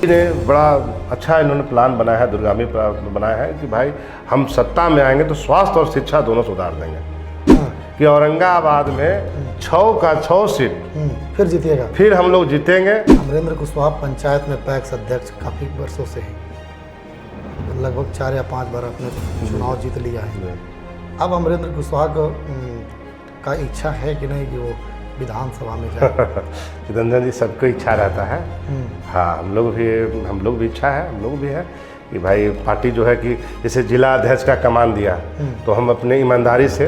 ने बड़ा अच्छा इन्होंने प्लान बनाया है, दूरगामी प्लान बनाया है कि भाई हम सत्ता में आएंगे तो स्वास्थ्य और शिक्षा दोनों सुधार देंगे। कि औरंगाबाद में 6 का 6 सीट फिर जीतिएगा, फिर हम लोग जीतेंगे। अमरेंद्र कुशवाहा पंचायत में पैक्स अध्यक्ष काफ़ी वर्षों से हैं, लगभग 4 या 5 बार अपने चुनाव जीत लिया है। अब अमरेंद्र कुशवाहा का इच्छा है कि नहीं कि वो विधानसभा में जाए? चितरंजन जी, सबको इच्छा रहता है। हाँ, हम लोग भी इच्छा है, हम लोग भी है कि भाई पार्टी जो है कि जैसे जिला अध्यक्ष का कमान दिया तो हम अपने ईमानदारी से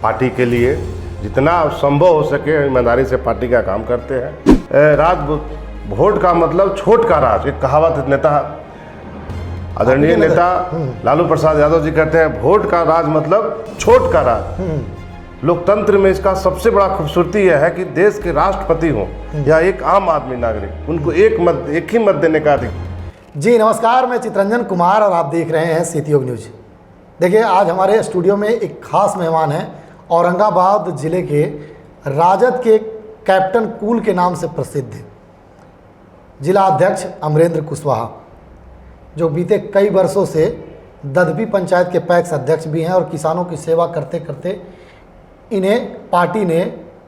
पार्टी के लिए जितना संभव हो सके ईमानदारी से पार्टी का काम करते हैं। वोट का मतलब छोट का राज, एक कहावत नेता आदरणीय नेता लालू प्रसाद यादव जी कहते हैं, वोट का राज मतलब छोट का राज। लोकतंत्र में इसका सबसे बड़ा खूबसूरती यह है कि देश के राष्ट्रपति हों या एक आम आदमी नागरिक, उनको एक ही मत देने का अधिकार। जी नमस्कार, मैं चितरंजन कुमार और आप देख रहे हैं सत्ययुग न्यूज। देखिए, आज हमारे स्टूडियो में एक खास मेहमान हैं, औरंगाबाद जिले के राजद के कैप्टन कूल के नाम से प्रसिद्ध जिला अध्यक्ष अमरेंद्र कुशवाहा, जो बीते कई वर्षों से ददपी पंचायत के पैक्स अध्यक्ष भी हैं और किसानों की सेवा करते करते इन्हें पार्टी ने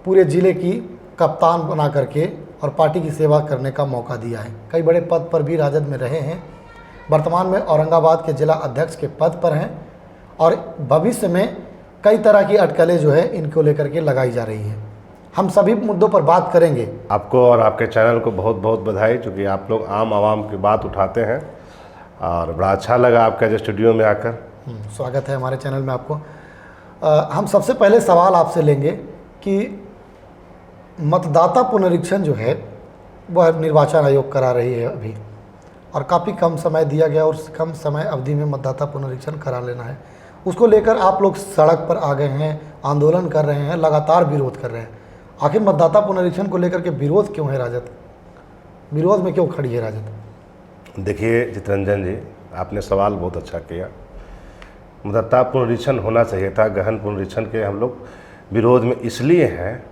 पूरे ज़िले की कप्तान बना करके और पार्टी की सेवा करने का मौका दिया है। कई बड़े पद पर भी राजद में रहे हैं। वर्तमान में औरंगाबाद के जिला अध्यक्ष के पद पर हैं और भविष्य में कई तरह की अटकलें जो है इनको लेकर के लगाई जा रही हैं। हम सभी मुद्दों पर बात करेंगे। आपको और आपके चैनल को बहुत बहुत बधाई, चूँकि आप लोग आम आवाम की बात उठाते हैं और बड़ा अच्छा लगा आपका जो स्टूडियो में आकर। स्वागत है हमारे चैनल में आपको। हम सबसे पहले सवाल आपसे लेंगे कि मतदाता पुनरीक्षण जो है वह निर्वाचन आयोग करा रही है अभी, और काफ़ी कम समय दिया गया और कम समय अवधि में मतदाता पुनरीक्षण करा लेना है। उसको लेकर आप लोग सड़क पर आ गए हैं, आंदोलन कर रहे हैं, लगातार विरोध कर रहे हैं। आखिर मतदाता पुनरीक्षण को लेकर के विरोध क्यों है राजद? विरोध में क्यों खड़ी है राजद? देखिए चितरंजन जी, आपने सवाल बहुत अच्छा किया। मतदाता पुनरीक्षण होना चाहिए था। गहन पुनरीक्षण के हम लोग विरोध में इसलिए हैं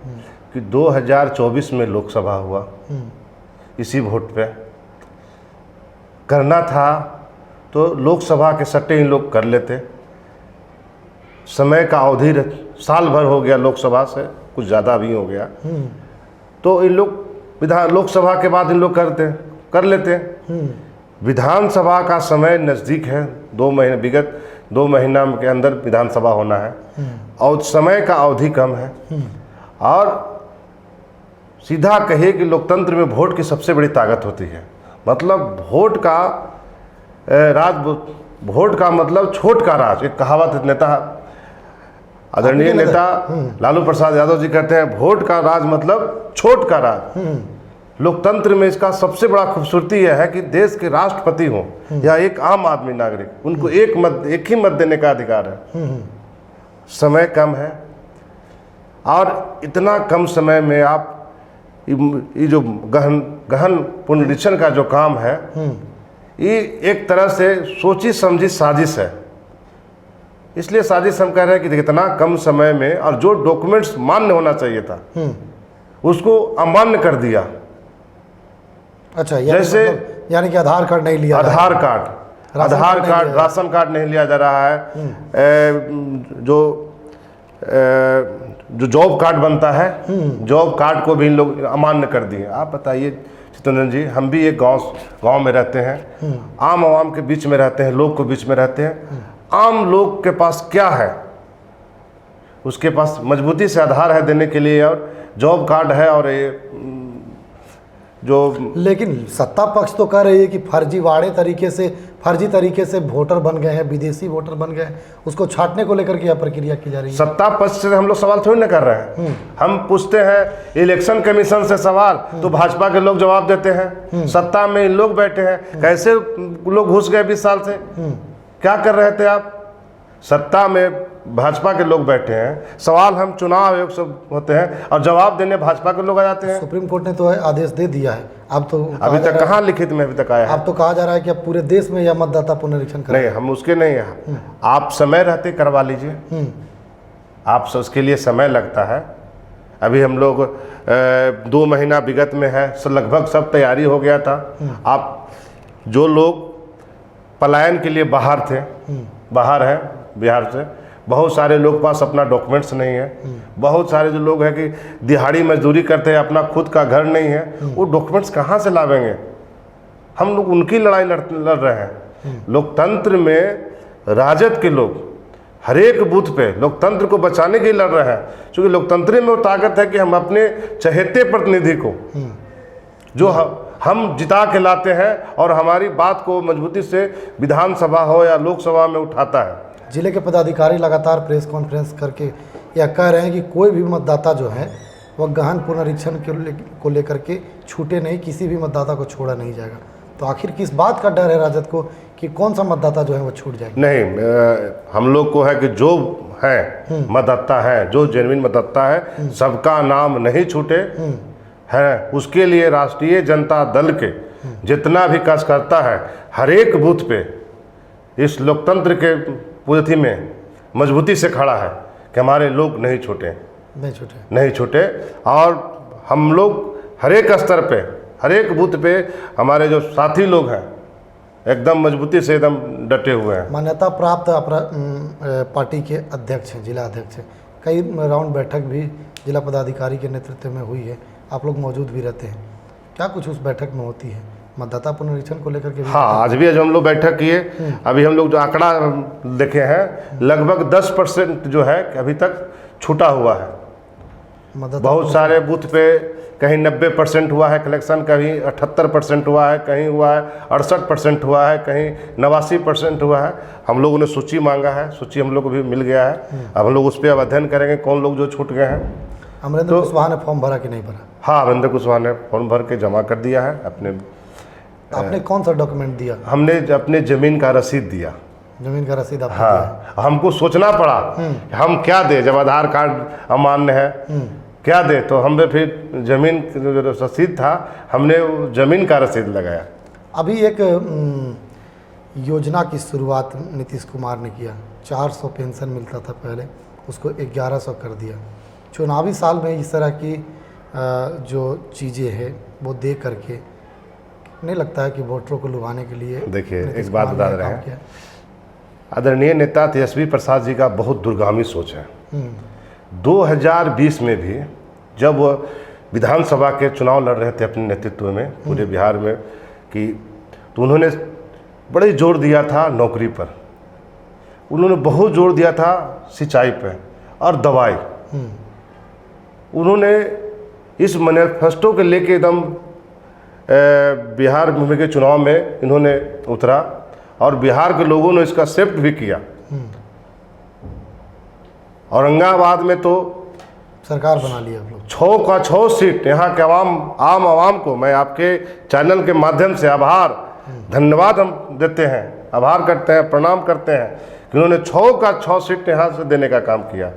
कि 2024 में लोकसभा हुआ, इसी वोट पे करना था तो लोकसभा के सट्टे इन लोग कर लेते। समय का अवधि साल भर हो गया, लोकसभा से कुछ ज़्यादा भी हो गया, तो इन लोग लोकसभा के बाद इन लोग कर लेते। विधानसभा का समय नज़दीक है, 2 महीने, विगत 2 महीना के अंदर विधानसभा होना है और समय का अवधि कम है। और सीधा कहिए कि लोकतंत्र में वोट की सबसे बड़ी ताकत होती है। मतलब वोट का मतलब छोट का राज, एक कहावत नेता आदरणीय नेता लालू प्रसाद यादव जी कहते हैं, वोट का राज मतलब छोट का राज। लोकतंत्र में इसका सबसे बड़ा खूबसूरती यह है कि देश के राष्ट्रपति हों या एक आम आदमी नागरिक, उनको एक ही मत देने का अधिकार है। समय कम है और इतना कम समय में आप ये जो गहन पुनरीक्षण का जो काम है, ये एक तरह से सोची समझी साजिश है। इसलिए साजिश हम कह रहे हैं कि इतना कम समय में और जो डॉक्यूमेंट्स मान्य होना चाहिए था उसको अमान्य कर दिया। अच्छा, जैसे यानी कि आधार कार्ड नहीं लिया, आधार कार्ड, राशन कार्ड नहीं लिया जा रहा है। जो जॉब कार्ड बनता है, जॉब कार्ड को भी इन लोग अमान्य कर दिए। आप बताइए चितरंजन जी, हम भी एक गांव में रहते हैं, आम आवाम के बीच में रहते हैं, लोग के बीच में रहते हैं। आम लोग के पास क्या है? उसके पास मजबूती से आधार है देने के लिए और जॉब कार्ड है और ये जो, लेकिन सत्ता पक्ष तो कह रही है कि फर्जी तरीके से वोटर बन गए हैं, विदेशी वोटर बन गए हैं, उसको छांटने को लेकर के प्रक्रिया की जा रही है। सत्ता पक्ष से हम लोग सवाल थोड़ी ना कर रहे हैं। हम पूछते हैं इलेक्शन कमीशन से सवाल, तो भाजपा के लोग जवाब देते हैं। सत्ता में इन लोग बैठे हैं, कैसे लोग घुस गए 20 साल से? क्या कर रहे थे आप? सत्ता में भाजपा के लोग बैठे हैं, सवाल हम चुनाव आयोग से होते हैं और जवाब देने भाजपा के लोग आ जाते हैं। सुप्रीम कोर्ट ने तो आदेश दे दिया है, अब तो अभी तक कहाँ लिखित में अभी तक आया है? अब तो कहा जा रहा है कि अब पूरे देश में यह मतदाता पुनरीक्षण करें। नहीं, हम उसके नहीं हैं। आप समय रहते करवा लीजिए, आप उसके लिए समय लगता है। अभी हम लोग 2 महीना विगत में है, लगभग सब तैयारी हो गया था। आप जो लोग पलायन के लिए बाहर थे, बाहर हैं बिहार से, बहुत सारे लोग पास अपना डॉक्यूमेंट्स नहीं है। बहुत सारे जो लोग हैं कि दिहाड़ी मजदूरी करते हैं, अपना खुद का घर नहीं है, वो डॉक्यूमेंट्स कहाँ से लावेंगे? हम लोग उनकी लड़ाई लड़ रहे हैं। लोकतंत्र में राजद के लोग हर एक बूथ पे लोकतंत्र को बचाने के लिए लड़ रहे हैं, क्योंकि लोकतंत्र में वो ताकत है कि हम अपने चहेते प्रतिनिधि को जो हम जिता के लाते हैं और हमारी बात को मजबूती से विधानसभा हो या लोकसभा में उठाता है। जिले के पदाधिकारी लगातार प्रेस कॉन्फ्रेंस करके यह कह रहे हैं कि कोई भी मतदाता जो है वह गहन पुनरीक्षण को लेकर के छूटे नहीं, किसी भी मतदाता को छोड़ा नहीं जाएगा। तो आखिर किस बात का डर है राजद को कि कौन सा मतदाता जो है वो छूट जाएगा? नहीं, हम लोग को है कि जो है मतदाता है, जो जेन्युइन मतदाता है, सबका नाम नहीं छूटे है। उसके लिए राष्ट्रीय जनता दल के जितना भी कार्यकर्ता है हर एक बूथ पे इस लोकतंत्र के पूर्ति में मजबूती से खड़ा है कि हमारे लोग नहीं छूटे। और हम लोग हर एक स्तर पे, हर एक बूथ पे हमारे जो साथी लोग हैं एकदम मजबूती से एकदम डटे हुए हैं। मान्यता प्राप्त पार्टी के अध्यक्ष हैं, जिला अध्यक्ष हैं। कई राउंड बैठक भी जिला पदाधिकारी के नेतृत्व में हुई है, आप लोग मौजूद भी रहते हैं। क्या कुछ उस बैठक में होती है मतदाता पुनरीक्षण को लेकर के? हाँ, आज भी हम लोग बैठक किए। अभी हम लोग जो आंकड़ा देखे हैं, लगभग 10% जो है अभी तक छूटा हुआ है। बहुत सारे बूथ पे कहीं 90% हुआ है कलेक्शन, कहीं 78% हुआ है, कहीं हुआ है 68% हुआ है, कहीं 89% हुआ है। हम लोगों ने सूची मांगा है, सूची हम लोग को भी मिल गया है। अब हम लोग उस पर अब अध्ययन करेंगे कौन लोग जो छूट गए हैं। अमरेंद्र कुशवाहा ने फॉर्म भरा कि नहीं भरा? हाँ, अमरेंद्र कुशवाहा ने फॉर्म भर के जमा कर दिया है। आपने कौन सा डॉक्यूमेंट दिया? हमने अपने ज़मीन का रसीद दिया। ज़मीन का रसीद आपने हाँ दिया? हमको सोचना पड़ा हम क्या दें, जब आधार कार्ड अमान्य है क्या दे, तो हमने फिर जमीन जो रसीद था हमने जमीन का रसीद लगाया। अभी एक योजना की शुरुआत नीतीश कुमार ने किया। 400 पेंशन मिलता था पहले, उसको 1100 कर दिया। चुनावी साल में इस तरह की जो चीज़ें हैं वो दे करके नहीं लगता है कि वोटरों को लुभाने के लिए? देखिए, एक बात बता रहे हैं, आदरणीय नेता तेजस्वी प्रसाद जी का बहुत दूरगामी सोच है। 2020 में भी जब विधानसभा के चुनाव लड़ रहे थे अपने नेतृत्व में पूरे बिहार में कि, तो उन्होंने बड़े जोर दिया था नौकरी पर, उन्होंने बहुत जोर दिया था सिंचाई पर और दवाई। उन्होंने इस मैनिफेस्टो के लेके एकदम बिहार के चुनाव में इन्होंने उतरा और बिहार के लोगों ने इसका एक्सेप्ट भी किया। औरंगाबाद में तो सरकार बना लिया आप लोग। 6 का 6 सीट यहाँ के आम आवाम को मैं आपके चैनल के माध्यम से आभार धन्यवाद हम देते हैं, आभार करते हैं, प्रणाम करते हैं कि उन्होंने 6 का 6 सीट यहाँ से देने का काम किया।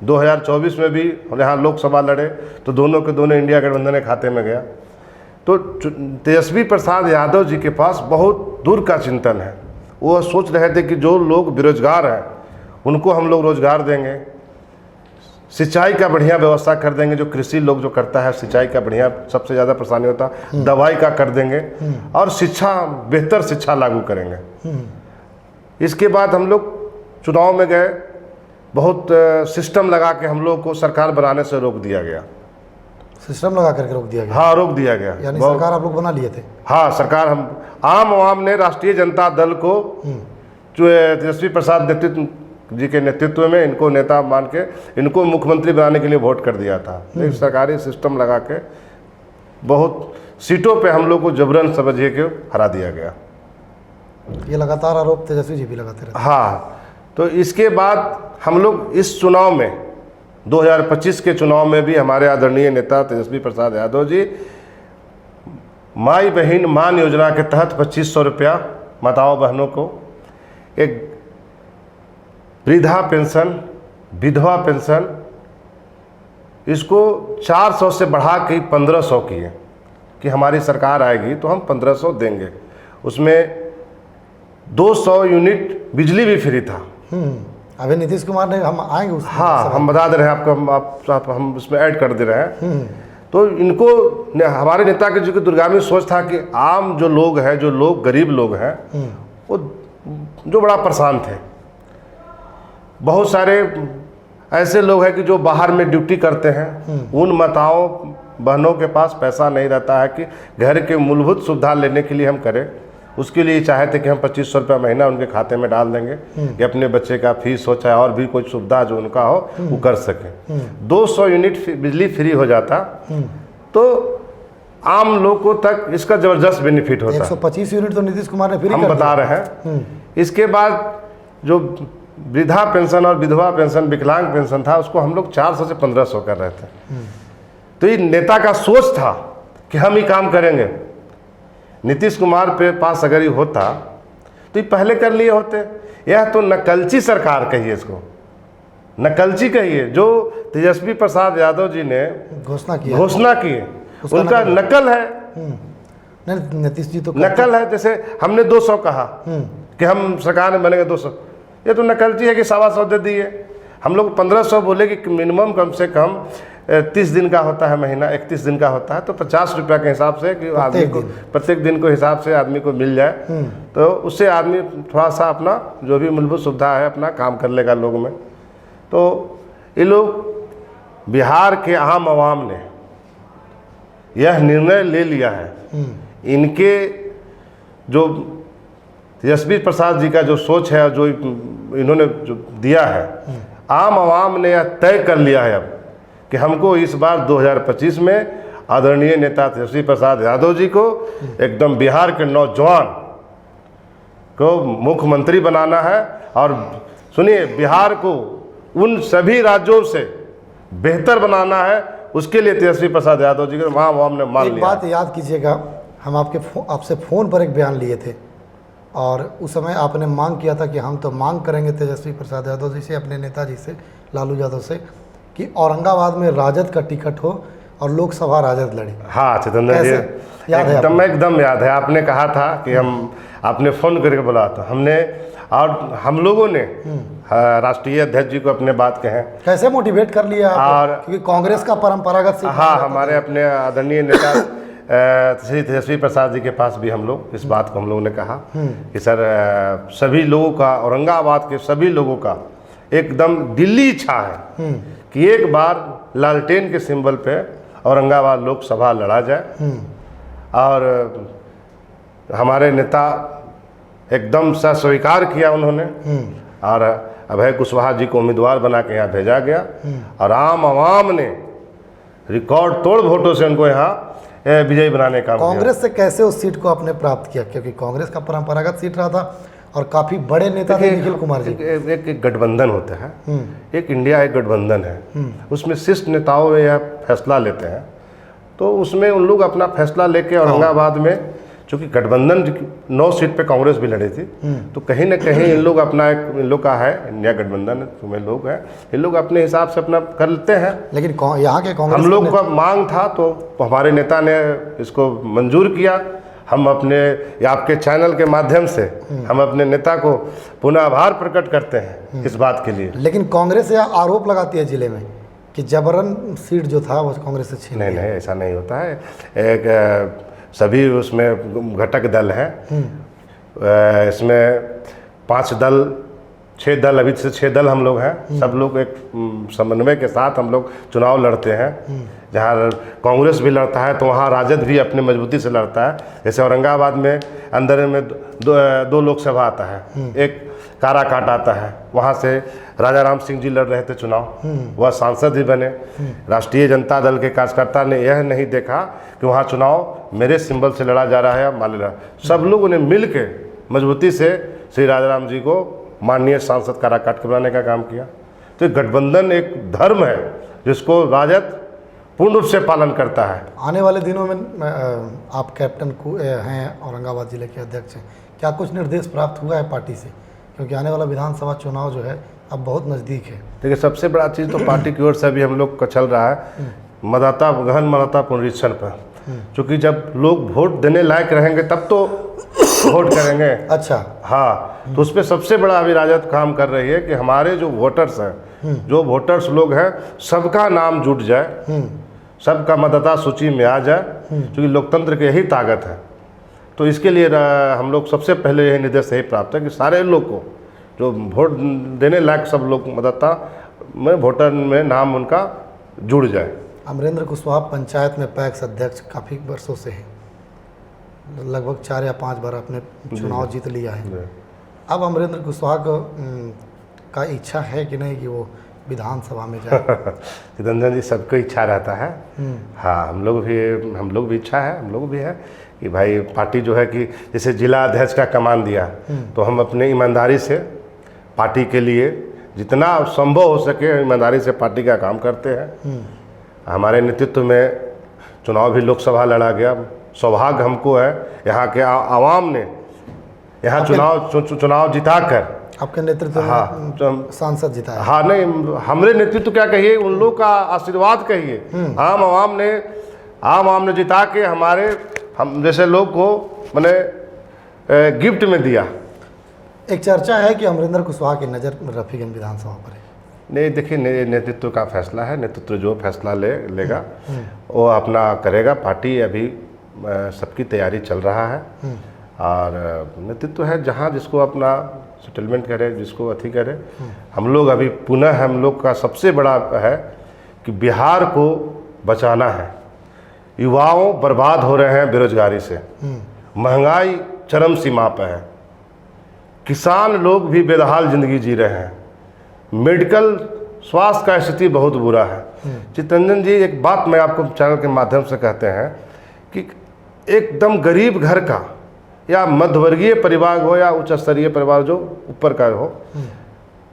2024 में भी यहाँ लोकसभा लड़े तो दोनों के दोनों इंडिया गठबंधन के खाते में गया। तो तेजस्वी प्रसाद यादव जी के पास बहुत दूर का चिंतन है। वो सोच रहे थे कि जो लोग बेरोजगार हैं उनको हम लोग रोजगार देंगे, सिंचाई का बढ़िया व्यवस्था कर देंगे, जो कृषि लोग जो करता है सिंचाई का बढ़िया सबसे ज़्यादा परेशानी होता, दवाई का कर देंगे और शिक्षा, बेहतर शिक्षा लागू करेंगे। इसके बाद हम लोग चुनाव में गए, बहुत सिस्टम लगा के हम लोग को सरकार बनाने से रोक दिया गया। सिस्टम लगा करके रोक दिया गया? हाँ, रोक दिया गया। यानी सरकार आप लोग बना लिए थे? हाँ, सरकार हम आम आवाम ने राष्ट्रीय जनता दल को जो तेजस्वी प्रसाद नेतृत्व जी के नेतृत्व में इनको नेता मान के इनको मुख्यमंत्री बनाने के लिए वोट कर दिया था। एक सरकारी सिस्टम लगा के बहुत सीटों पे हम लोग को जबरन समझिए के हरा दिया गया। ये लगातार आरोप तेजस्वी जी भी लगाते रहते। हाँ, तो इसके बाद हम लोग इस चुनाव में 2025 के चुनाव में भी हमारे आदरणीय नेता तेजस्वी प्रसाद यादव जी माई बहन मान योजना के तहत 2500 रुपया माताओं बहनों को, एक वृद्धा पेंशन, विधवा पेंशन, इसको 400 से बढ़ा के 1500 किए कि हमारी सरकार आएगी तो हम 1500 देंगे। उसमें 200 यूनिट बिजली भी फ्री था। अभी नीतीश कुमार ने, हम आएंगे उस हाँ, हम बता दे रहे हैं आपको, हम उसमें ऐड कर दे रहे हैं। तो इनको हमारे नेता के जो कि दूरगामी सोच था कि आम जो लोग हैं, जो लोग गरीब लोग हैं, वो जो बड़ा परेशान थे। बहुत सारे ऐसे लोग हैं कि जो बाहर में ड्यूटी करते हैं, उन माताओं बहनों के पास पैसा नहीं रहता है कि घर के मूलभूत सुविधा लेने के लिए हम करें। उसके लिए चाहे थे कि हम 2500 रुपये महीना उनके खाते में डाल देंगे कि अपने बच्चे का फीस हो, चाहे और भी कोई सुविधा जो उनका हो वो कर सकें। 200 यूनिट बिजली फ्री हो जाता तो आम लोगों तक इसका ज़बरदस्त बेनिफिट होता। 125 यूनिट तो नीतीश कुमार ने फ्री हम बता रहे हैं। इसके बाद जो वृद्धा पेंशन और विधवा पेंशन, विकलांग पेंशन था, उसको हम लोग 400 से 1500 कर रहे थे। तो ये नेता का सोच था कि हम ही काम करेंगे। नीतीश कुमार पे पास अगर ये होता तो ये पहले कर लिए होते। यह तो नकलची सरकार कहिए, इसको नकलची कहिए, जो तेजस्वी प्रसाद यादव जी ने घोषणा किए, उनका नकल है। नहीं, नीतीश जी तो नकल है। जैसे हमने 200 कहा कि हम सरकार में बनेंगे 200, ये तो नकलची है कि 125 दे दिए। हम लोग 1500 बोले कि मिनिमम कम से कम 30 दिन का होता है महीना, 31 दिन का होता है, तो 50 रुपये के हिसाब से कि आदमी को प्रत्येक दिन को हिसाब से आदमी को मिल जाए, तो उससे आदमी थोड़ा सा अपना जो भी मूलभूत सुविधा है अपना काम कर लेगा लोग में। तो ये लोग बिहार के आम आवाम ने यह निर्णय ले लिया है। इनके जो तेजस्वी प्रसाद जी का जो सोच है, जो इन्होंने जो दिया है, आम आवाम ने यह तय कर लिया है अब कि हमको इस बार 2025 में आदरणीय नेता तेजस्वी प्रसाद यादव जी को एकदम बिहार के नौजवान को मुख्यमंत्री बनाना है। और सुनिए, बिहार को उन सभी राज्यों से बेहतर बनाना है। उसके लिए तेजस्वी प्रसाद यादव जी को आम आवाम ने मान लिया। एक बात याद कीजिएगा, हम आपसे फ़ोन पर एक बयान लिए थे और उस समय आपने मांग किया था कि हम तो मांग करेंगे तेजस्वी प्रसाद यादव जी से, अपने नेताजी से, लालू यादव से, कि औरंगाबाद में राजद का टिकट हो और लोकसभा राजद लड़े। हाँ चितंदर जी, एकदम याद है। आपने कहा था कि आपने फ़ोन करके बोला था हमने, और हम लोगों ने राष्ट्रीय अध्यक्ष जी को अपने बात कहें। कैसे मोटिवेट कर लिया और क्योंकि कांग्रेस का परंपरागत से, हाँ, हमारे अपने आदरणीय नेता श्री तेजस्वी प्रसाद जी के पास भी हम लोग इस बात को हम लोगों ने कहा कि सर, सभी लोगों का, औरंगाबाद के सभी लोगों का एकदम दिल्ली इच्छा है कि एक बार लालटेन के सिंबल पे औरंगाबाद लोकसभा लड़ा जाए। और हमारे नेता एकदम सा स्वीकार किया उन्होंने, और अभय कुशवाहा जी को उम्मीदवार बना के यहाँ भेजा गया। और आम आवाम ने रिकॉर्ड तोड़ वोटों से उनको यहाँ विजयी बनाने का। कांग्रेस से कैसे उस सीट को आपने प्राप्त किया, क्योंकि कांग्रेस का परंपरागत सीट रहा था और काफ़ी बड़े नेता थे निखिल कुमार जी। एक गठबंधन होता है, एक इंडिया एक गठबंधन है, उसमें शीर्ष नेताओं में यह फैसला लेते हैं। तो उसमें उन लोग अपना फैसला लेके औरंगाबाद में, चूँकि गठबंधन 9 सीट पे कांग्रेस भी लड़ी थी, तो कहीं ना कहीं इन लोग अपना एक, इन लोग का है इंडिया गठबंधन में लोग हैं, इन लोग अपने हिसाब से अपना कर लेते हैं। लेकिन यहाँ के कांग्रेस, हम लोग का मांग था तो हमारे नेता ने इसको मंजूर किया। हम अपने आपके चैनल के माध्यम से हम अपने नेता को पुनः आभार प्रकट करते हैं इस बात के लिए। लेकिन कांग्रेस यह आरोप लगाती है जिले में कि जबरन सीट जो था वो कांग्रेस से छीन नहीं, ऐसा नहीं होता है। एक सभी उसमें घटक दल हैं, इसमें 5 दल 6 दल, अभी से 6 दल हम लोग हैं। सब लोग एक समन्वय के साथ हम लोग चुनाव लड़ते हैं। जहाँ कांग्रेस भी लड़ता है तो वहाँ राजद भी अपनी मजबूती से लड़ता है। जैसे औरंगाबाद में अंदर में 2 लोकसभा आता है, एक काराकाट आता है, वहाँ से राजा राम सिंह जी लड़ रहे थे चुनाव, वह सांसद भी बने। राष्ट्रीय जनता दल के कार्यकर्ता ने यह नहीं देखा कि वहाँ चुनाव मेरे सिंबल से लड़ा जा रहा है या मान रहा। सब लोगों ने मिल के मजबूती से श्री राजा राम जी को माननीय सांसद काराकाट के बनाने का काम किया। तो गठबंधन एक धर्म है जिसको राजद पूर्ण रूप से पालन करता है। आने वाले दिनों में आप कैप्टन हैं, औरंगाबाद जिले के अध्यक्ष हैं, क्या कुछ निर्देश प्राप्त हुआ है पार्टी से, क्योंकि आने वाला विधानसभा चुनाव जो है अब बहुत नज़दीक है? देखिए, सबसे बड़ा चीज़ तो पार्टी की ओर से भी हम लोग का चल रहा है गहन मतदाता पुनरीक्षण पर। क्योंकि जब लोग वोट देने लायक रहेंगे तब तो वोट करेंगे। अच्छा। हाँ, तो उस पर सबसे बड़ा अभी राजद काम कर रही है कि हमारे जो वोटर्स हैं, जो वोटर्स लोग हैं, सबका नाम जुट जाए, सबका मतदाता सूची में आ जाए, क्योंकि लोकतंत्र की यही ताकत है। तो इसके लिए हम लोग सबसे पहले यही निर्देश यही प्राप्त है कि सारे लोग को जो वोट देने लायक सब लोग मतदाता में वोटर में नाम उनका जुड़ जाए। अमरेंद्र कुशवाहा पंचायत में पैक्स अध्यक्ष काफ़ी वर्षों से हैं, लगभग 4 या 5 बार अपने चुनाव जीत लिया है। अब अमरेंद्र कुशवाहा का इच्छा है कि नहीं कि वो विधानसभा में जाए? चितरंजन जी, सबको इच्छा रहता है। हाँ, हम लोग भी इच्छा है, हम लोग भी है कि भाई पार्टी जो है कि जैसे जिला अध्यक्ष का कमान दिया, तो हम अपने ईमानदारी से पार्टी के लिए जितना संभव हो सके ईमानदारी से पार्टी का काम करते हैं। हमारे नेतृत्व में चुनाव भी लोकसभा लड़ा गया। सौभाग्य हमको है यहाँ के आवाम ने यहाँ चुनाव जिताकर आपके नेतृत्व में सांसद जिताया। हाँ, नहीं, हमारे नेतृत्व क्या कहिए, उन लोग का आशीर्वाद कहिए। आम आवाम ने जिता के हम जैसे लोग को मैंने गिफ्ट में दिया। एक चर्चा है कि अमरिंदर कुशवाहा की नज़र रफीगंज विधानसभा पर है। नहीं, देखिए, नेतृत्व का फैसला है, नेतृत्व जो फैसला लेगा वो अपना करेगा। पार्टी अभी सबकी तैयारी चल रहा है और नेतृत्व है जहाँ जिसको अपना सेटलमेंट करे, जिसको अथी करे। हम लोग अभी पुनः हम लोग का सबसे बड़ा है कि बिहार को बचाना है। युवाओं बर्बाद हो रहे हैं बेरोजगारी से, महंगाई चरम सीमा पर है, किसान लोग भी बेदहाल जिंदगी जी रहे हैं, मेडिकल स्वास्थ्य का स्थिति बहुत बुरा है। चितरंजन जी, एक बात मैं आपको चैनल के माध्यम से कहते हैं कि एकदम गरीब घर का या मध्यवर्गीय परिवार हो या उच्च स्तरीय परिवार जो ऊपर का हो,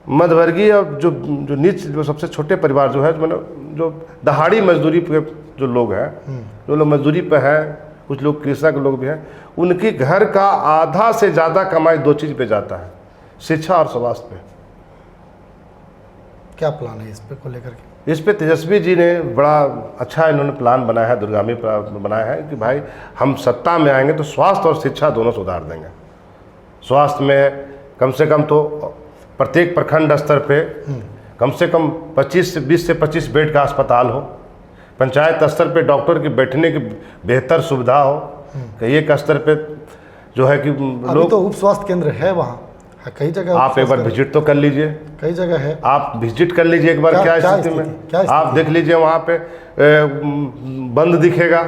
मध्यवर्गीय और जो नीच जो सबसे छोटे परिवार जो है, मतलब जो दहाड़ी मजदूरी पे जो लोग हैं, जो लोग मजदूरी पे हैं, कुछ लोग कृषक लोग भी हैं, उनकी घर का आधा से ज़्यादा कमाई 2 चीज़ पे जाता है, शिक्षा और स्वास्थ्य पे। क्या प्लान है इस पे को लेकर के? इस पे तेजस्वी जी ने बड़ा अच्छा इन्होंने प्लान बनाया है, दूरगामी बनाया है कि भाई हम सत्ता में आएंगे तो स्वास्थ्य और शिक्षा दोनों सुधार देंगे। स्वास्थ्य में कम से कम तो प्रत्येक प्रखंड स्तर पे कम से कम 20 से 25 बेड का अस्पताल हो, पंचायत स्तर पे डॉक्टर की बैठने की बेहतर सुविधा हो, कई एक स्तर पे जो है कि लोग तो उप स्वास्थ्य केंद्र है वहाँ, कई जगह। आप एक बार विजिट तो कर लीजिए, कई जगह है, आप विजिट कर लीजिए एक बार। क्या स्थिति में आप देख लीजिए, वहाँ पे बंद दिखेगा।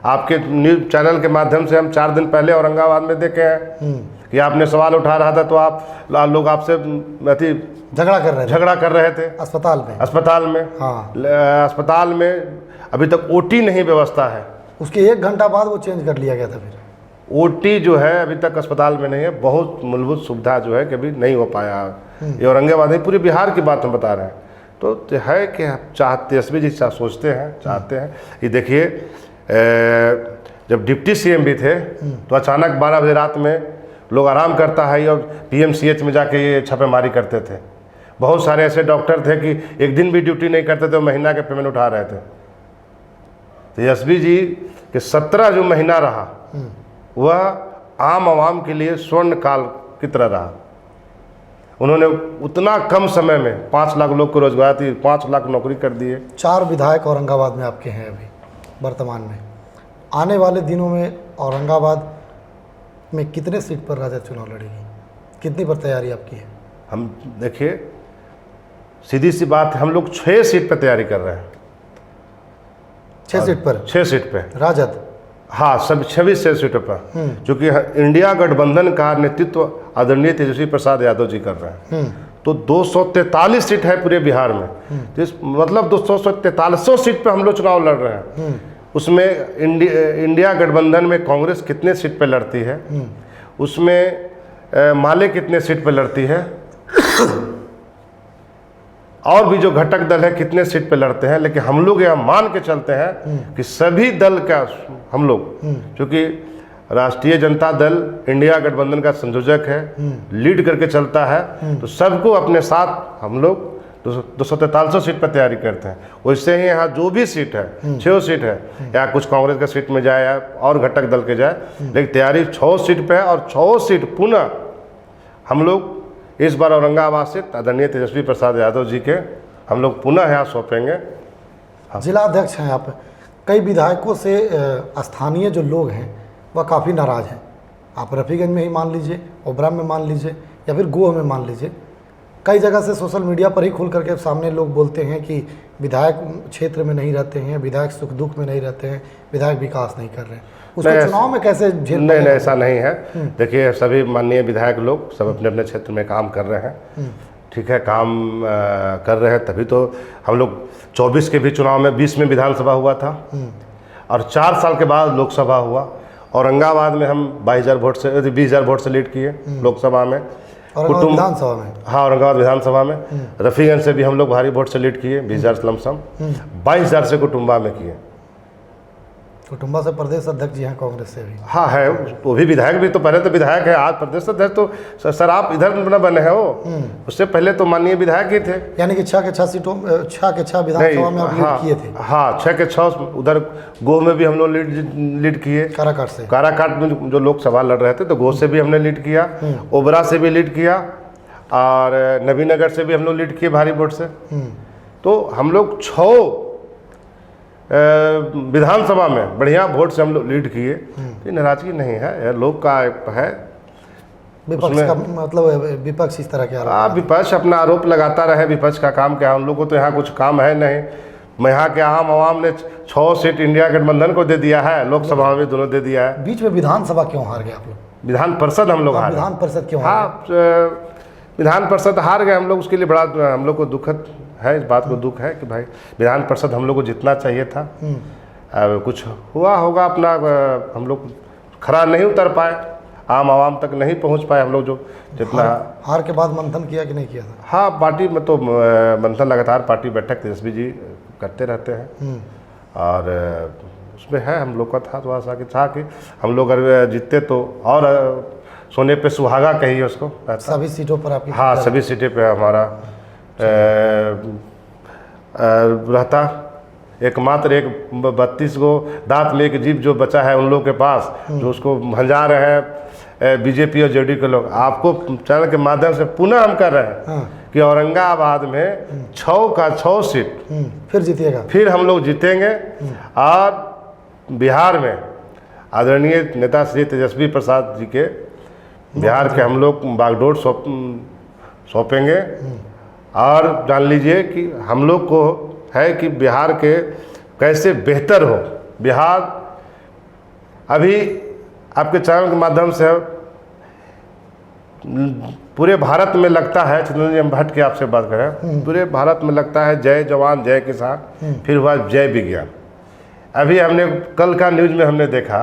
आपके न्यूज चैनल के माध्यम से हम 4 दिन पहले औरंगाबाद में देखे हैं कि आपने सवाल उठा रहा था, तो लोग आपसे झगड़ा कर रहे थे अस्पताल में। हाँ, अस्पताल में अभी तक ओटी नहीं व्यवस्था है, उसके 1 घंटा बाद वो चेंज कर लिया गया था। फिर ओटी जो है अभी तक अस्पताल में नहीं है। बहुत मूलभूत सुविधा जो है कभी नहीं हो पाया। ये औरंगाबाद नहीं, पूरे बिहार की बात हम बता रहे हैं। तो है कि तेजस्वी जी सोचते हैं, चाहते हैं। ये देखिए, जब डिप्टी सीएम भी थे तो अचानक 12 बजे रात में लोग आराम करता है और पीएमसीएच में जाके ये छापेमारी करते थे। बहुत सारे ऐसे डॉक्टर थे कि एक दिन भी ड्यूटी नहीं करते थे, महीना के पेमेंट उठा रहे थे। तेजस्वी जी के 17 जो महीना रहा वह आम आवाम के लिए स्वर्ण काल की तरह रहा। उन्होंने उतना कम समय में 5 लाख लोग को रोजगार दी, 5 लाख नौकरी कर दिए। 4 विधायक औरंगाबाद में आपके हैं अभी वर्तमान में। आने वाले दिनों में औरंगाबाद में कितने सीट पर राजद चुनाव लड़ेगी, कितनी पर तैयारी आपकी है? हम देखिए, सीधी सी बात, हम लोग 6 सीट पर तैयारी कर रहे हैं। 6 सीट पर? 6 सीट पे राजद? हाँ, सब 26 सीटों पर, क्योंकि इंडिया गठबंधन का नेतृत्व आदरणीय तेजस्वी प्रसाद यादव जी कर रहे हैं। तो 243 सीट है पूरे बिहार में, तो मतलब 243 सीट पे हम लोग चुनाव लड़ रहे हैं। उसमें इंडिया गठबंधन में कांग्रेस कितने सीट पे लड़ती है, उसमें माले कितने सीट पे लड़ती है, और भी जो घटक दल है कितने सीट पे लड़ते हैं। लेकिन हम लोग यह मान के चलते हैं कि सभी दल का हम लोग, क्योंकि राष्ट्रीय जनता दल इंडिया गठबंधन का संयोजक है, लीड करके चलता है, तो सबको अपने साथ हम लोग 243 सीट पर तैयारी करते हैं। वैसे ही यहाँ जो भी सीट है 6 सीट है, या कुछ कांग्रेस का सीट में जाए या और घटक दल के जाए, लेकिन तैयारी 6 सीट पे है और 6 सीट पुनः हम लोग इस बार औरंगाबाद से आदरणीय तेजस्वी प्रसाद यादव जी के हम लोग पुनः यहाँ सौंपेंगे। जिला अध्यक्ष हैं आप, कई विधायकों से स्थानीय जो लोग हैं वह काफ़ी नाराज़ हैं। आप रफ़ीगंज में ही मान लीजिए, ओबरा में मान लीजिए, या फिर गोह में मान लीजिए, कई जगह से सोशल मीडिया पर ही खुल करके सामने लोग बोलते हैं कि विधायक क्षेत्र में नहीं रहते हैं, विधायक सुख दुख में नहीं रहते हैं, विधायक विकास नहीं कर रहे हैं। उसको चुनाव में कैसे झेल? नहीं, ऐसा नहीं है। देखिए, सभी माननीय विधायक लोग सब अपने अपने क्षेत्र में काम कर रहे हैं, ठीक है, काम कर रहे हैं, तभी तो हम लोग 24 के भी चुनाव में 20 में विधानसभा हुआ था और 4 साल के बाद लोकसभा हुआ। औरंगाबाद में हम 22,000 वोट से 20,000 वोट से लीड किए लोकसभा में, औरंगाबाद विधानसभा में। हाँ, औरंगाबाद विधानसभा में। रफ़ीगंज से भी हम लोग भारी वोट से लीड किए, 20,000 लमसम, 22,000 से कुटुम्बा में किए। कुटुम्बा से प्रदेश अध्यक्ष जी हैं कांग्रेस से भी। हाँ है, वो भी विधायक भी, तो पहले तो विधायक है, आज प्रदेश अध्यक्ष। तो सर आप इधर न बने हैं, वो उससे पहले तो माननीय विधायक ही थे। यानी कि 6 के 6 सीटों 6 के 6 विधानसभा में आप लीड किए थे। हाँ, 6 के 6 उधर गोह में भी हम लोग लीड किए। काराकाट में जो लोग सवाल लड़ रहे थे तो गोह से भी हमने लीड किया, ओबरा से भी लीड किया और नबीनगर से भी हम लोग लीड किए भारी वोट से। तो हम लोग 6 विधानसभा में बढ़िया वोट से हम लोग लीड किए। तो नाराजगी नहीं है, यह लोग का है। विपक्ष का मतलब विपक्ष इस तरह के आरोप, विपक्ष अपना आरोप लगाता रहे। विपक्ष का काम क्या? हम लोग को तो यहाँ कुछ काम है नहीं। मैं यहाँ के आम आवाम ने 6 सीट इंडिया गठबंधन को दे दिया है, लोकसभा में दोनों दे दिया है। बीच में विधानसभा क्यों हार गए आप लोग? विधान परिषद हम लोग हारे। विधान परिषद क्यों? हाँ, विधान परिषद हार गए हम लोग। उसके लिए बड़ा हम लोग को दुखद है, इस बात को दुख है कि भाई विधान परिषद हम लोग को जितना चाहिए था, कुछ हुआ होगा अपना, हम लोग खरा नहीं उतर पाए, आम आवाम तक नहीं पहुंच पाए हम लोग। जो जितना हार के बाद मंथन किया कि नहीं किया था? हाँ, पार्टी में तो मंथन लगातार पार्टी बैठक तेजस्वी जी करते रहते हैं और उसमें है हम लोग का था थोड़ा सा कि हम लोग अगर जीतते तो और सोने पे सुहागा कहिए उसको। सभी सीटों पर आपकी? हाँ, सभी सीटें पे हमारा रहता। एकमात्र एक 32 गो दांत में एक जीभ जो बचा है उन लोगों के पास, जो उसको भंजा रहे हैं बीजेपी और जेडीयू के लोग। आपको चैनल के माध्यम से पुनः हम कर रहे हैं कि औरंगाबाद में 6 का 6 सीट फिर जीतिएगा, फिर हम लोग जीतेंगे। और बिहार में आदरणीय नेता श्री तेजस्वी प्रसाद जी के बिहार के हम लोग बागडोर सौंपेंगे। और जान लीजिए कि हम लोग को है कि बिहार के कैसे बेहतर हो। बिहार अभी आपके चैनल के माध्यम से पूरे भारत में लगता है, चंद्रन जी हम भट्ट के आपसे बात करें, पूरे भारत में लगता है जय जवान जय किसान, फिर हुआ जय विज्ञान। अभी हमने कल का न्यूज में हमने देखा,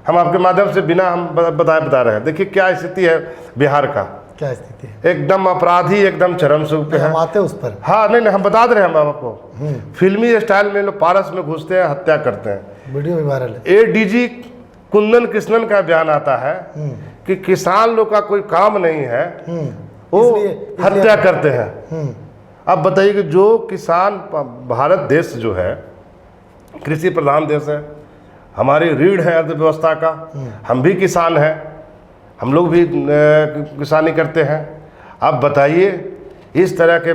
हम आपके माध्यम से बिना हम बता रहे हैं, देखिए क्या स्थिति है बिहार का। क्या स्थिति है? एकदम अपराधी एकदम चरम सुख पे है। हम आते उस पर। हाँ, नहीं हम बता रहे हैं हम आपको। फिल्मी स्टाइल में लोग पारस में घुसते हैं, हत्या करते हैं। वीडियो भी वायरल है। एडीजी कुंदन कृष्णन का बयान आता है कि किसान लोग का कोई काम नहीं है, वो हत्या करते हैं। अब बताइए कि जो किसान, भारत देश जो है कृषि प्रधान देश है, हमारी रीढ़ है अर्थव्यवस्था का, हम भी किसान हैं, हम लोग भी किसानी करते हैं। अब बताइए इस तरह के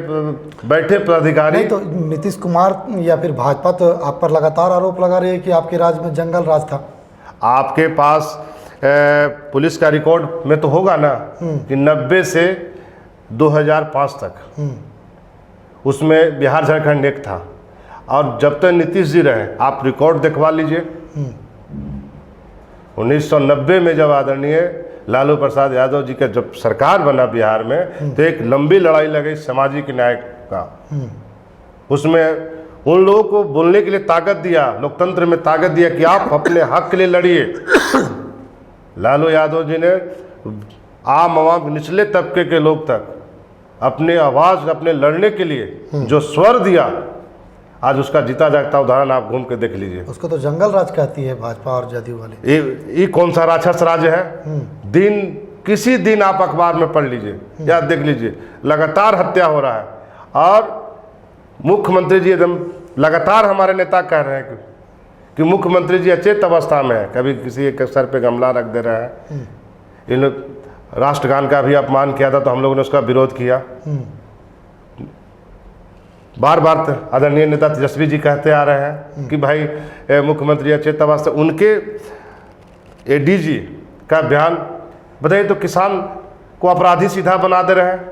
बैठे पदाधिकारी। नहीं तो नीतीश कुमार या फिर भाजपा तो आप पर लगातार आरोप लगा रही है कि आपके राज्य में जंगल राज था। आपके पास पुलिस का रिकॉर्ड में तो होगा ना कि 90 से 2005 तक उसमें बिहार झारखंड एक था। और जब तक नीतीश जी रहे, आप रिकॉर्ड दिखवा लीजिए। 1990 में जब आदरणीय लालू प्रसाद यादव जी का जब सरकार बना बिहार में, तो एक लंबी लड़ाई लगी सामाजिक न्याय का। उसमें उन लोगों को बोलने के लिए ताकत दिया, लोकतंत्र में ताकत दिया कि आप अपने हक के लिए लड़िए। लालू यादव जी ने आम आवाम निचले तबके के लोग तक अपने आवाज़ अपने लड़ने के लिए जो स्वर दिया, आज उसका जीता जागता उदाहरण आप घूम के देख लीजिए। उसको तो जंगल राज कहती है भाजपा और जदयू वाले। ये कौन सा राक्षस राज्य है? दिन किसी दिन आप अखबार में पढ़ लीजिए या देख लीजिए, लगातार हत्या हो रहा है। और मुख्यमंत्री जी एकदम लगातार हमारे नेता कह रहे हैं कि मुख्यमंत्री जी अचेत अवस्था में है, कभी किसी एक सर पे गमला रख दे रहे हैं। इन लोग राष्ट्रगान का भी अपमान किया था तो हम लोगों ने उसका विरोध किया। बार बार आदरणीय नेता तेजस्वी जी कहते आ रहे हैं कि भाई मुख्यमंत्री अचेत अवस्था, उनके एडीजी का बयान बताइए तो किसान को अपराधी सीधा बना दे रहे हैं,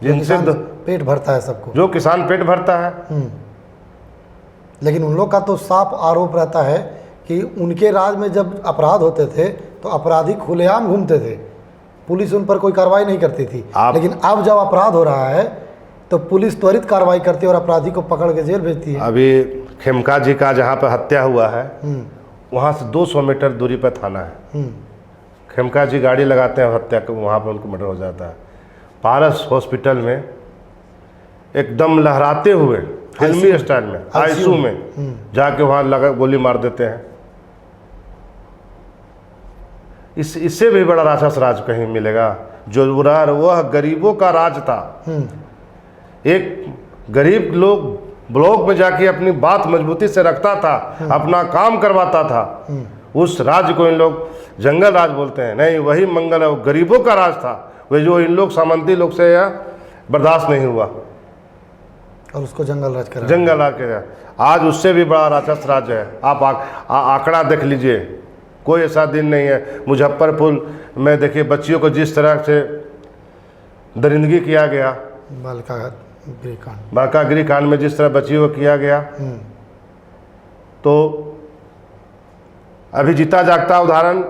जिनसे पेट भरता है सबको, जो किसान पेट भरता है। लेकिन उन लोग का तो साफ आरोप रहता है कि उनके राज में जब अपराध होते थे तो अपराधी खुलेआम घूमते थे, पुलिस उन पर कोई कार्रवाई नहीं करती थी। लेकिन अब जब अपराध हो रहा है तो पुलिस त्वरित कार्रवाई करती है और अपराधी को पकड़ के जेल भेजती है। अभी खेमका जी का जहाँ पर हत्या हुआ है वहाँ से 200 मीटर दूरी पर थाना है। खेमका जी गाड़ी लगाते हैं, हत्या को वहाँ पर उनको मर्डर हो जाता है। पारस हॉस्पिटल में एकदम लहराते हुए फिल्मी स्टाइल में आईसीयू में जाके वहाँ लगा गोली मार देते हैं। इससे भी बड़ा राक्षस राज कहीं मिलेगा? जो वह गरीबों का राज था। एक गरीब लोग ब्लॉक में जाके अपनी बात मजबूती से रखता था, अपना काम करवाता था, उस राज्य को इन लोग जंगल राज बोलते हैं। नहीं, वही मंगल है, वो गरीबों का राज था, वही जो इन लोग सामंती लोग से यह बर्दाश्त नहीं हुआ और उसको जंगल राज कर जंगल राज के। आज उससे भी बड़ा राक्षस राज है। आप आंकड़ा देख लीजिए, कोई ऐसा दिन नहीं है। मुजफ्फरपुर में देखिए बच्चियों को जिस तरह से दरिंदगी किया गया, बांका गिरी कांड में जिस तरह बच्चियों को किया गया, तो अभी जीता जागता उदाहरण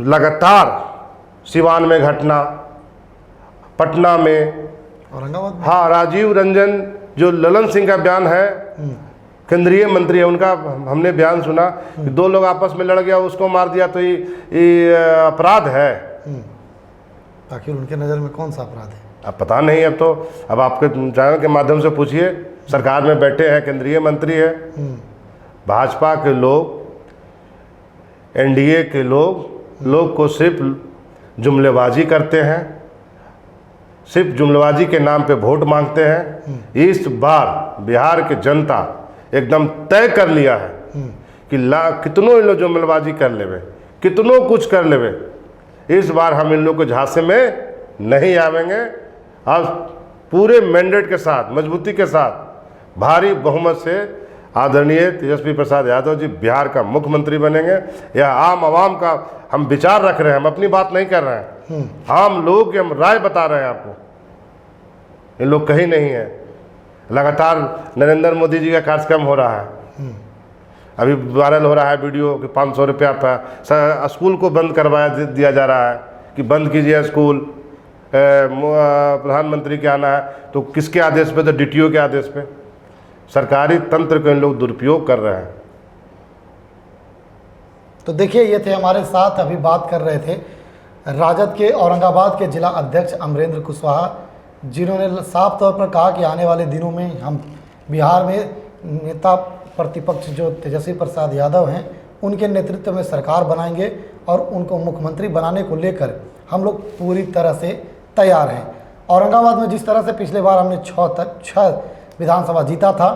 लगातार सिवान में घटना, पटना में, औरंगाबाद में। हाँ, राजीव रंजन जो ललन सिंह का बयान है, केंद्रीय मंत्री है, उनका हमने बयान सुना कि 2 लोग आपस में लड़ गया, उसको मार दिया, तो ये अपराध है। आखिर उनके नज़र में कौन सा अपराध है? अब पता नहीं। अब आपके चैनल के माध्यम से पूछिए, सरकार में बैठे हैं, केंद्रीय मंत्री है, भाजपा के लोग, एनडीए के लोग को सिर्फ जुमलेबाजी करते हैं, सिर्फ जुमलेबाजी के नाम पे वोट मांगते हैं। इस बार बिहार की जनता एकदम तय कर लिया है कि कितनों इन लोग जुमलेबाजी कर लेवे, कितनों कुछ कर लेवे, इस बार हम इन लोग को झांसे में नहीं आवेंगे। अब पूरे मैंडेट के साथ, मजबूती के साथ, भारी बहुमत से आदरणीय तेजस्वी प्रसाद यादव जी बिहार का मुख्यमंत्री बनेंगे। यह आम आवाम का हम विचार रख रहे हैं, हम अपनी बात नहीं कर रहे हैं, आम लोग की हम राय बता रहे हैं आपको। इन लोग कहीं नहीं है। लगातार नरेंद्र मोदी जी का कार्यक्रम हो रहा है, अभी वायरल हो रहा है वीडियो कि 500 रुपया पर स्कूल को बंद करवाया दिया जा रहा है कि बंद कीजिए स्कूल, प्रधानमंत्री के आना है। तो किसके आदेश पे? तो डीटीओ के आदेश पे। सरकारी तंत्र को इन लोग दुरुपयोग कर रहे हैं। तो देखिए, ये थे हमारे साथ, अभी बात कर रहे थे राजद के औरंगाबाद के जिला अध्यक्ष अमरेंद्र कुशवाहा, जिन्होंने साफ तौर पर कहा कि आने वाले दिनों में हम बिहार में नेता प्रतिपक्ष जो तेजस्वी प्रसाद यादव हैं, उनके नेतृत्व में सरकार बनाएंगे और उनको मुख्यमंत्री बनाने को लेकर हम लोग पूरी तरह से तैयार हैं। औरंगाबाद में जिस तरह से पिछले बार हमने 6 विधानसभा जीता था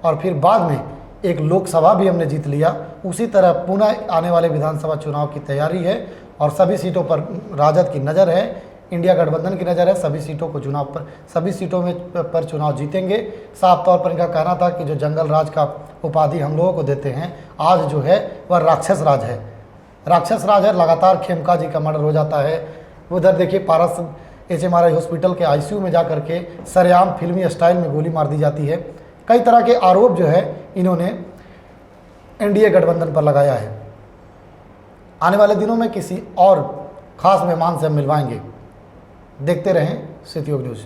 और फिर बाद में एक लोकसभा भी हमने जीत लिया, उसी तरह पुनः आने वाले विधानसभा चुनाव की तैयारी है और सभी सीटों पर राजद की नज़र है, इंडिया गठबंधन की नज़र है। सभी सीटों को सभी सीटों में पर चुनाव जीतेंगे। साफ तौर पर इनका कहना था कि जो जंगल राज का उपाधि हम लोगों को देते हैं, आज जो है वह राक्षस राज है। राक्षस राज है। लगातार खेमका जी का मर्डर हो जाता है। उधर देखिए पारस HMRI हॉस्पिटल के ICU में जा कर के सरेआम फिल्मी स्टाइल में गोली मार दी जाती है। कई तरह के आरोप जो है इन्होंने NDA गठबंधन पर लगाया है। आने वाले दिनों में किसी और खास मेहमान से हम मिलवाएंगे। देखते रहें सिटी न्यूज़।